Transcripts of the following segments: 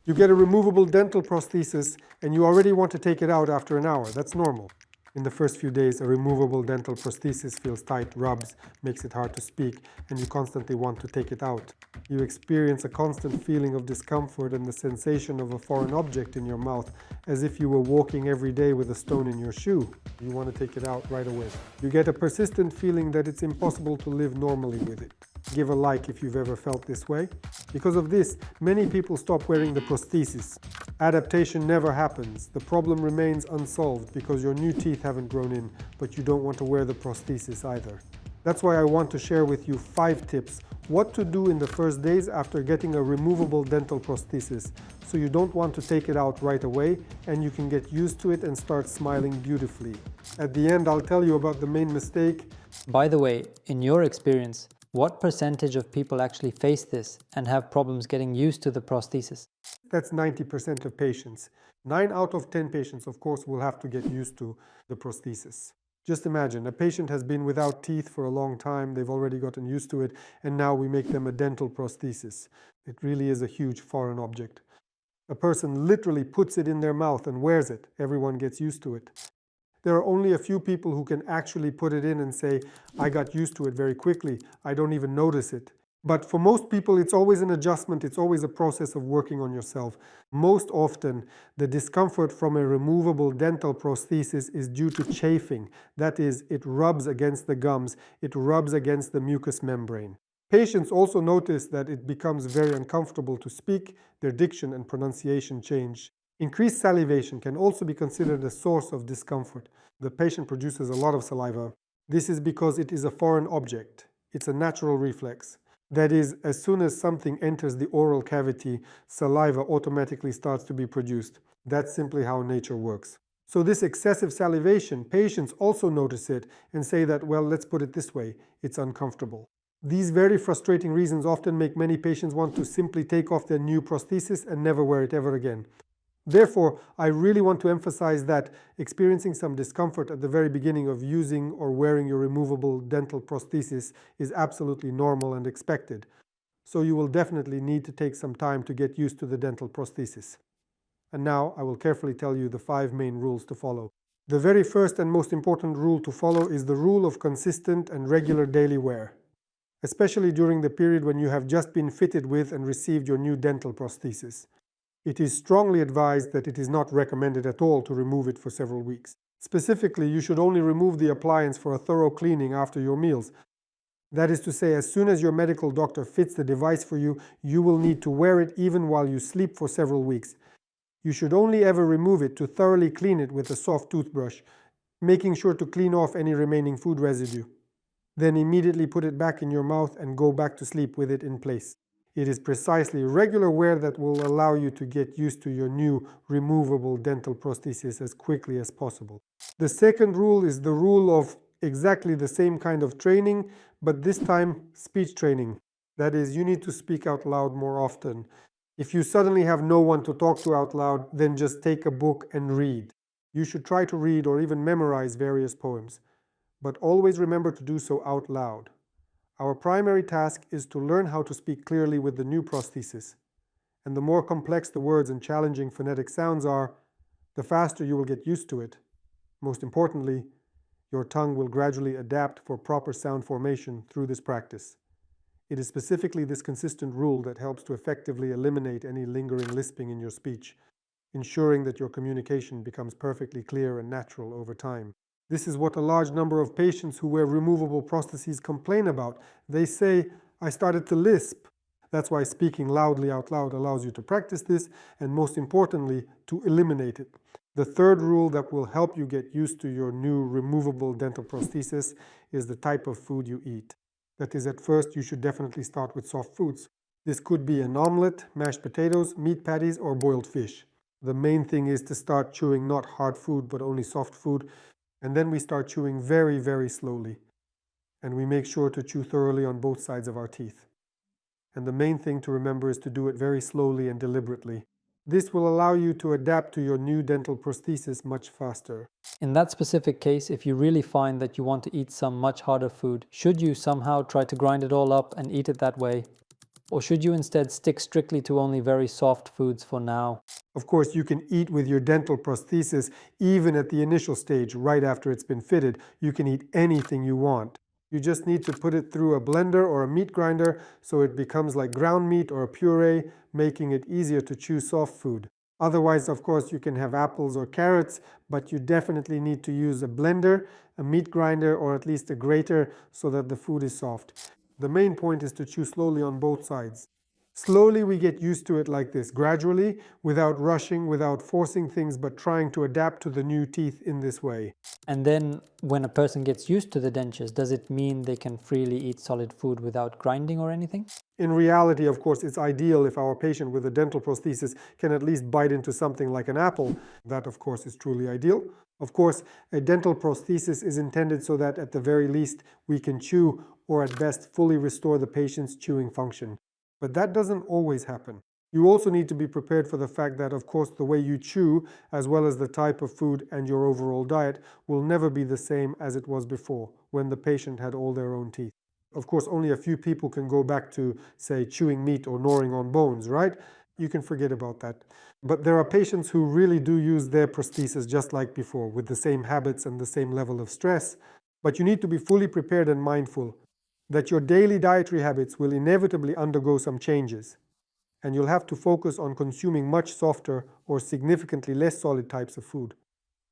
You get a removable dental prosthesis and you already want to take it out after an hour. That's normal. In the first few days, a removable dental prosthesis feels tight, rubs, makes it hard to speak, and you constantly want to take it out. You experience a constant feeling of discomfort and the sensation of a foreign object in your mouth, as if you were walking every day with a stone in your shoe. You want to take it out right away. You get a persistent feeling that it's impossible to live normally with it. Give a like if you've ever felt this way. Because of this, many people stop wearing the prosthesis. Adaptation never happens. The problem remains unsolved because your new teeth haven't grown in, but you don't want to wear the prosthesis either. That's why I want to share with you 5 tips what to do in the first days after getting a removable dental prosthesis, so you don't want to take it out right away and you can get used to it and start smiling beautifully. At the end, I'll tell you about the main mistake. By the way, in your experience, what percentage of people actually face this and have problems getting used to the prosthesis? That's 90% of patients. 9 out of 10 patients, of course, will have to get used to the prosthesis. Just imagine, a patient has been without teeth for a long time, they've already gotten used to it, and now we make them a dental prosthesis. It really is a huge foreign object. A person literally puts it in their mouth and wears it. Everyone gets used to it. There are only a few people who can actually put it in and say, I got used to it very quickly, I don't even notice it. But for most people, it's always an adjustment, it's always a process of working on yourself. Most often, the discomfort from a removable dental prosthesis is due to chafing. That is, it rubs against the gums, it rubs against the mucous membrane. Patients also notice that it becomes very uncomfortable to speak, their diction and pronunciation change. Increased salivation can also be considered a source of discomfort. The patient produces a lot of saliva. This is because it is a foreign object. It's a natural reflex. That is, as soon as something enters the oral cavity, saliva automatically starts to be produced. That's simply how nature works. So this excessive salivation, patients also notice it and say that, well, let's put it this way, it's uncomfortable. These very frustrating reasons often make many patients want to simply take off their new prosthesis and never wear it ever again. Therefore, I really want to emphasize that experiencing some discomfort at the very beginning of using or wearing your removable dental prosthesis is absolutely normal and expected. So you will definitely need to take some time to get used to the dental prosthesis. And now I will carefully tell you the 5 main rules to follow. The very first and most important rule to follow is the rule of consistent and regular daily wear, especially during the period when you have just been fitted with and received your new dental prosthesis. It is strongly advised that it is not recommended at all to remove it for several weeks. Specifically, you should only remove the appliance for a thorough cleaning after your meals. That is to say, as soon as your medical doctor fits the device for you, you will need to wear it even while you sleep for several weeks. You should only ever remove it to thoroughly clean it with a soft toothbrush, making sure to clean off any remaining food residue. Then immediately put it back in your mouth and go back to sleep with it in place. It is precisely regular wear that will allow you to get used to your new removable dental prosthesis as quickly as possible. The second rule is the rule of exactly the same kind of training, but this time speech training. That is, you need to speak out loud more often. If you suddenly have no one to talk to out loud, then just take a book and read. You should try to read or even memorize various poems, but always remember to do so out loud. Our primary task is to learn how to speak clearly with the new prosthesis. And the more complex the words and challenging phonetic sounds are, the faster you will get used to it. Most importantly, your tongue will gradually adapt for proper sound formation through this practice. It is specifically this consistent rule that helps to effectively eliminate any lingering lisping in your speech, ensuring that your communication becomes perfectly clear and natural over time. This is what a large number of patients who wear removable prostheses complain about. They say, I started to lisp. That's why speaking loudly out loud allows you to practice this, and most importantly, to eliminate it. The third rule that will help you get used to your new removable dental prosthesis is the type of food you eat. That is, at first, you should definitely start with soft foods. This could be an omelette, mashed potatoes, meat patties, or boiled fish. The main thing is to start chewing not hard food, but only soft food. And then we start chewing very, very slowly. And we make sure to chew thoroughly on both sides of our teeth. And the main thing to remember is to do it very slowly and deliberately. This will allow you to adapt to your new dental prosthesis much faster. In that specific case, if you really find that you want to eat some much harder food, should you somehow try to grind it all up and eat it that way? Or should you instead stick strictly to only very soft foods for now? Of course, you can eat with your dental prosthesis even at the initial stage, right after it's been fitted. You can eat anything you want. You just need to put it through a blender or a meat grinder so it becomes like ground meat or a puree, making it easier to chew soft food. Otherwise, of course, you can have apples or carrots, but you definitely need to use a blender, a meat grinder, or at least a grater so that the food is soft. The main point is to chew slowly on both sides. Slowly we get used to it like this, gradually, without rushing, without forcing things, but trying to adapt to the new teeth in this way. And then, when a person gets used to the dentures, does it mean they can freely eat solid food without grinding or anything? In reality, of course, it's ideal if our patient with a dental prosthesis can at least bite into something like an apple. That, of course, is truly ideal. Of course, a dental prosthesis is intended so that at the very least we can chew or at best fully restore the patient's chewing function. But that doesn't always happen. You also need to be prepared for the fact that, of course, the way you chew, as well as the type of food and your overall diet, will never be the same as it was before, when the patient had all their own teeth. Of course, only a few people can go back to, say, chewing meat or gnawing on bones, right? You can forget about that. But there are patients who really do use their prosthesis just like before, with the same habits and the same level of stress. But you need to be fully prepared and mindful that your daily dietary habits will inevitably undergo some changes, and you'll have to focus on consuming much softer or significantly less solid types of food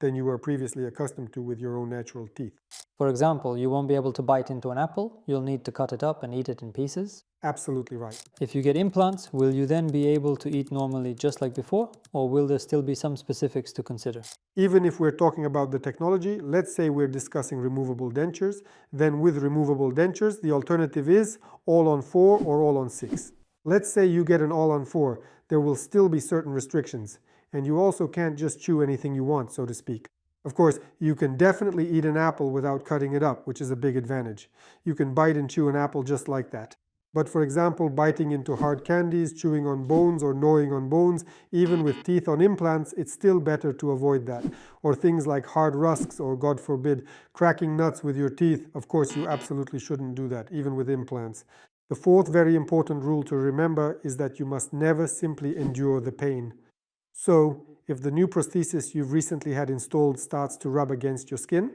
than you were previously accustomed to with your own natural teeth. For example, you won't be able to bite into an apple, you'll need to cut it up and eat it in pieces. Absolutely right. If you get implants, will you then be able to eat normally just like before, or will there still be some specifics to consider? Even if we're talking about the technology, let's say we're discussing removable dentures, then with removable dentures, the alternative is all on 4 or all on 6. Let's say you get an all on 4, there will still be certain restrictions, and you also can't just chew anything you want, so to speak. Of course, you can definitely eat an apple without cutting it up, which is a big advantage. You can bite and chew an apple just like that. But for example, biting into hard candies, chewing on bones or gnawing on bones, even with teeth on implants, it's still better to avoid that. Or things like hard rusks or, God forbid, cracking nuts with your teeth. Of course, you absolutely shouldn't do that, even with implants. The fourth very important rule to remember is that you must never simply endure the pain. So, if the new prosthesis you've recently had installed starts to rub against your skin,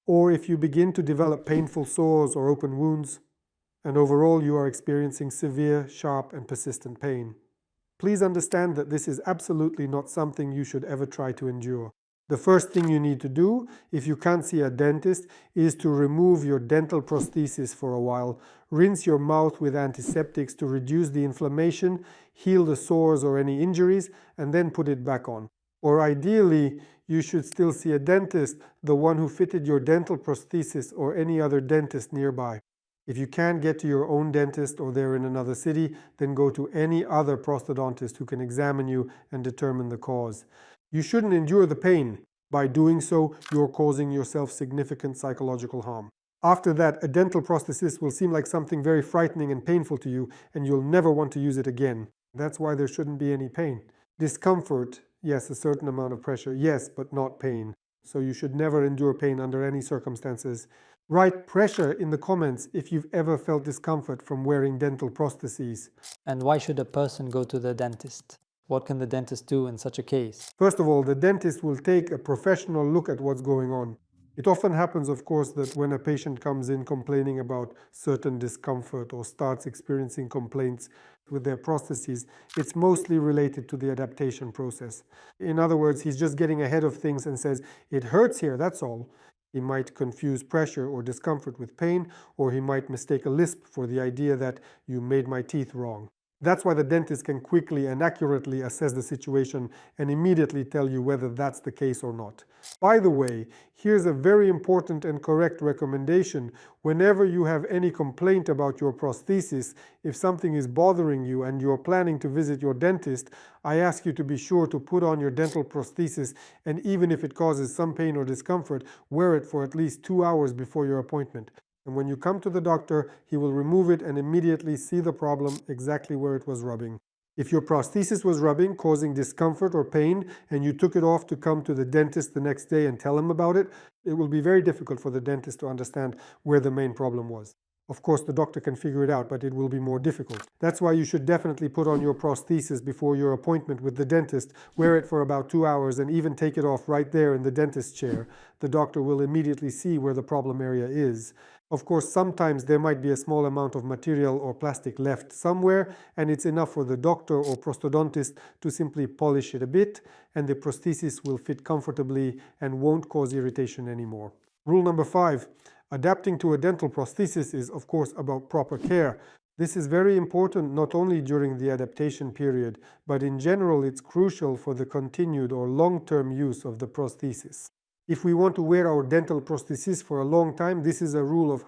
or if you begin to develop painful sores or open wounds, and overall you are experiencing severe, sharp, and persistent pain, please understand that this is absolutely not something you should ever try to endure. The first thing you need to do, if you can't see a dentist, is to remove your dental prosthesis for a while. Rinse your mouth with antiseptics to reduce the inflammation, heal the sores or any injuries, and then put it back on. Or ideally, you should still see a dentist, the one who fitted your dental prosthesis, or any other dentist nearby. If you can't get to your own dentist or they're in another city, then go to any other prosthodontist who can examine you and determine the cause. You shouldn't endure the pain. By doing so, you're causing yourself significant psychological harm. After that, a dental prosthesis will seem like something very frightening and painful to you, and you'll never want to use it again. That's why there shouldn't be any pain. Discomfort, yes, a certain amount of pressure, yes, but not pain. So you should never endure pain under any circumstances. Write pressure in the comments if you've ever felt discomfort from wearing dental prostheses. And why should a person go to the dentist? What can the dentist do in such a case? First of all, the dentist will take a professional look at what's going on. It often happens, of course, that when a patient comes in complaining about certain discomfort or starts experiencing complaints with their prostheses, it's mostly related to the adaptation process. In other words, he's just getting ahead of things and says, "It hurts here, that's all." He might confuse pressure or discomfort with pain, or he might mistake a lisp for the idea that "you made my teeth wrong." That's why the dentist can quickly and accurately assess the situation and immediately tell you whether that's the case or not. By the way, here's a very important and correct recommendation. Whenever you have any complaint about your prosthesis, if something is bothering you and you're planning to visit your dentist, I ask you to be sure to put on your dental prosthesis, and even if it causes some pain or discomfort, wear it for at least 2 hours before your appointment. And when you come to the doctor, he will remove it and immediately see the problem exactly where it was rubbing. If your prosthesis was rubbing, causing discomfort or pain, and you took it off to come to the dentist the next day and tell him about it, it will be very difficult for the dentist to understand where the main problem was. Of course, the doctor can figure it out, but it will be more difficult. That's why you should definitely put on your prosthesis before your appointment with the dentist, wear it for about 2 hours, and even take it off right there in the dentist's chair. The doctor will immediately see where the problem area is. Of course, sometimes there might be a small amount of material or plastic left somewhere, and it's enough for the doctor or prosthodontist to simply polish it a bit, and the prosthesis will fit comfortably and won't cause irritation anymore. Rule number 5. Adapting to a dental prosthesis is, of course, about proper care. This is very important not only during the adaptation period, but in general it's crucial for the continued or long-term use of the prosthesis. If we want to wear our dental prosthesis for a long time, this is a rule of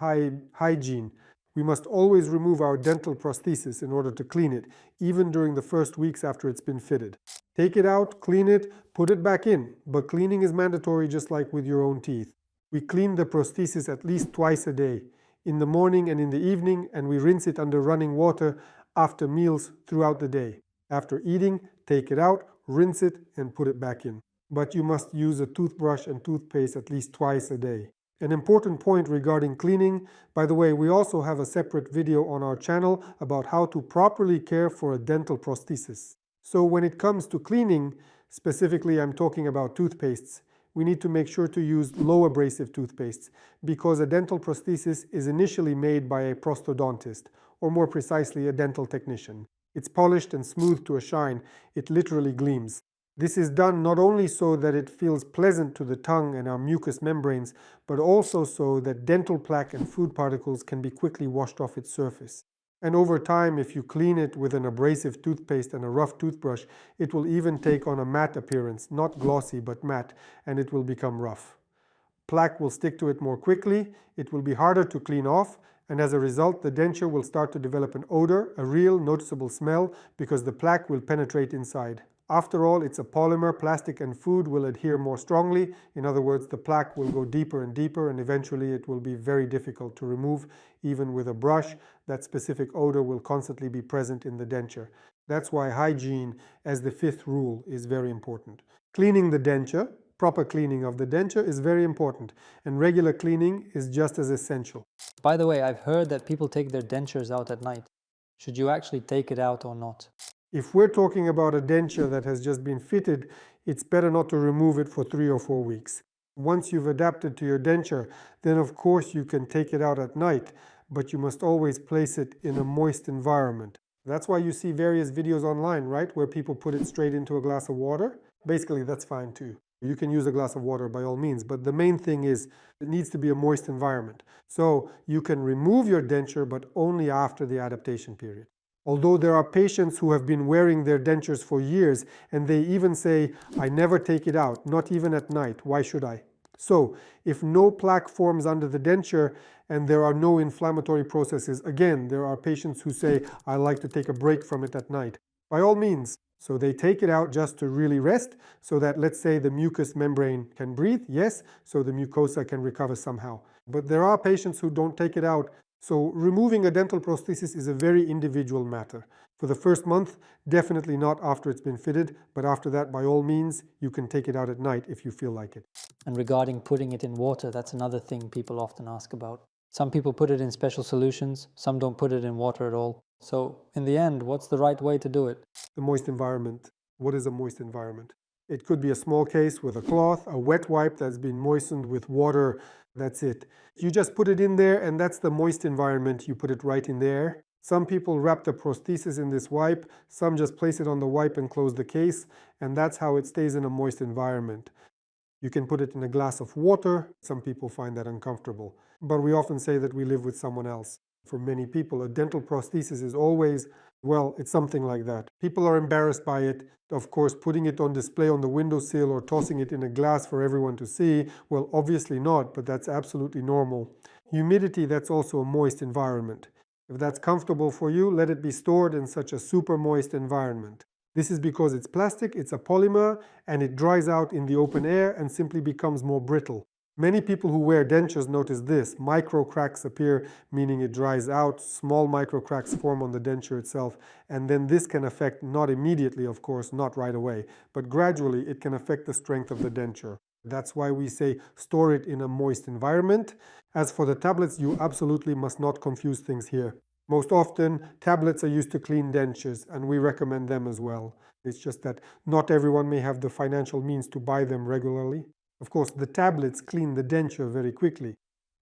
hygiene. We must always remove our dental prosthesis in order to clean it, even during the first weeks after it's been fitted. Take it out, clean it, put it back in, but cleaning is mandatory just like with your own teeth. We clean the prosthesis at least twice a day, in the morning and in the evening, and we rinse it under running water after meals throughout the day. After eating, take it out, rinse it, and put it back in. But you must use a toothbrush and toothpaste at least twice a day. An important point regarding cleaning, by the way, we also have a separate video on our channel about how to properly care for a dental prosthesis. So when it comes to cleaning, specifically I'm talking about toothpastes, we need to make sure to use low abrasive toothpastes because a dental prosthesis is initially made by a prosthodontist, or more precisely a dental technician. It's polished and smooth to a shine. It literally gleams. This is done not only so that it feels pleasant to the tongue and our mucous membranes, but also so that dental plaque and food particles can be quickly washed off its surface. And over time, if you clean it with an abrasive toothpaste and a rough toothbrush, it will even take on a matte appearance, not glossy but matte, and it will become rough. Plaque will stick to it more quickly, it will be harder to clean off, and as a result, the denture will start to develop an odor, a real noticeable smell, because the plaque will penetrate inside. After all, it's a polymer, plastic and food will adhere more strongly. In other words, the plaque will go deeper and deeper, and eventually it will be very difficult to remove. Even with a brush, that specific odor will constantly be present in the denture. That's why hygiene, as the 5th rule, is very important. Cleaning the denture, proper cleaning of the denture is very important, and regular cleaning is just as essential. By the way, I've heard that people take their dentures out at night. Should you actually take it out or not? If we're talking about a denture that has just been fitted, it's better not to remove it for 3 or 4 weeks. Once you've adapted to your denture, then of course you can take it out at night, but you must always place it in a moist environment. That's why you see various videos online, right, where people put it straight into a glass of water. Basically, that's fine too. You can use a glass of water by all means, but the main thing is it needs to be a moist environment. So you can remove your denture, but only after the adaptation period. Although there are patients who have been wearing their dentures for years, and they even say, I never take it out, not even at night, why should I? So, if no plaque forms under the denture and there are no inflammatory processes, again, there are patients who say, I like to take a break from it at night. By all means. So they take it out just to really rest, so that, let's say, the mucous membrane can breathe, yes, so the mucosa can recover somehow. But there are patients who don't take it out. So removing a dental prosthesis is a very individual matter. For the first month, definitely not after it's been fitted, but after that, by all means, you can take it out at night if you feel like it. And regarding putting it in water, that's another thing people often ask about. Some people put it in special solutions, some don't put it in water at all. So in the end, what's the right way to do it? The moist environment. What is a moist environment? It could be a small case with a cloth, a wet wipe that's been moistened with water. That's it. You just put it in there, and that's the moist environment. You put it right in there. Some people wrap the prosthesis in this wipe. Some just place it on the wipe and close the case, and that's how it stays in a moist environment. You can put it in a glass of water. Some people find that uncomfortable. But we often say that we live with someone else. For many people, a dental prosthesis is always, well, it's something like that. People are embarrassed by it. Of course, putting it on display on the windowsill or tossing it in a glass for everyone to see, well, obviously not, but that's absolutely normal. Humidity, that's also a moist environment. If that's comfortable for you, let it be stored in such a super moist environment. This is because it's plastic, it's a polymer, and it dries out in the open air and simply becomes more brittle. Many people who wear dentures notice this. Micro cracks appear, meaning it dries out. Small micro cracks form on the denture itself. And then this can affect, not immediately, of course, not right away, but gradually it can affect the strength of the denture. That's why we say store it in a moist environment. As for the tablets, you absolutely must not confuse things here. Most often, tablets are used to clean dentures, and we recommend them as well. It's just that not everyone may have the financial means to buy them regularly. Of course, the tablets clean the denture very quickly.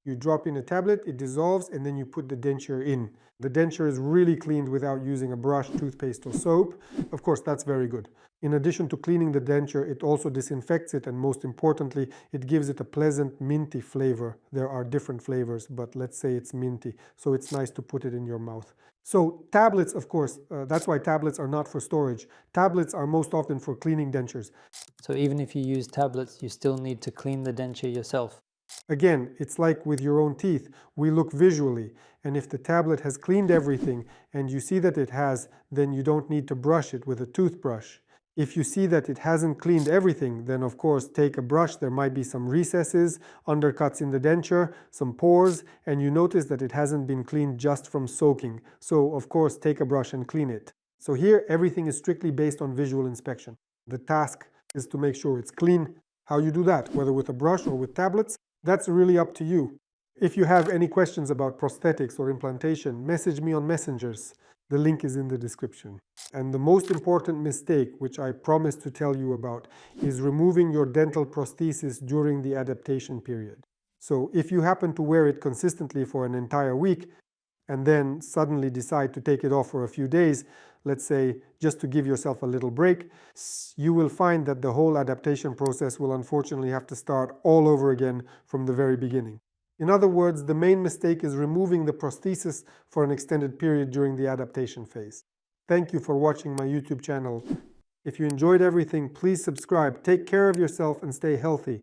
You drop in a tablet, it dissolves, and then you put the denture in. The denture is really cleaned without using a brush, toothpaste, or soap. Of course, that's very good. In addition to cleaning the denture, it also disinfects it, and most importantly, it gives it a pleasant minty flavor. There are different flavors, but let's say it's minty, so it's nice to put it in your mouth. So tablets, of course, that's why tablets are not for storage. Tablets are most often for cleaning dentures. So even if you use tablets, you still need to clean the denture yourself. Again, it's like with your own teeth. We look visually, and if the tablet has cleaned everything and you see that it has, then you don't need to brush it with a toothbrush. If you see that it hasn't cleaned everything, then of course take a brush. There might be some recesses, undercuts in the denture, some pores, and you notice that it hasn't been cleaned just from soaking. So of course take a brush and clean it. So here everything is strictly based on visual inspection. The task is to make sure it's clean. How you do that, whether with a brush or with tablets, that's really up to you. If you have any questions about prosthetics or implantation, message me on messengers. The link is in the description. And the most important mistake, which I promise to tell you about, is removing your dental prosthesis during the adaptation period. So if you happen to wear it consistently for an entire week and then suddenly decide to take it off for a few days, let's say just to give yourself a little break, you will find that the whole adaptation process will unfortunately have to start all over again from the very beginning. In other words, the main mistake is removing the prosthesis for an extended period during the adaptation phase. Thank you for watching my YouTube channel. If you enjoyed everything, please subscribe. Take care of yourself and stay healthy.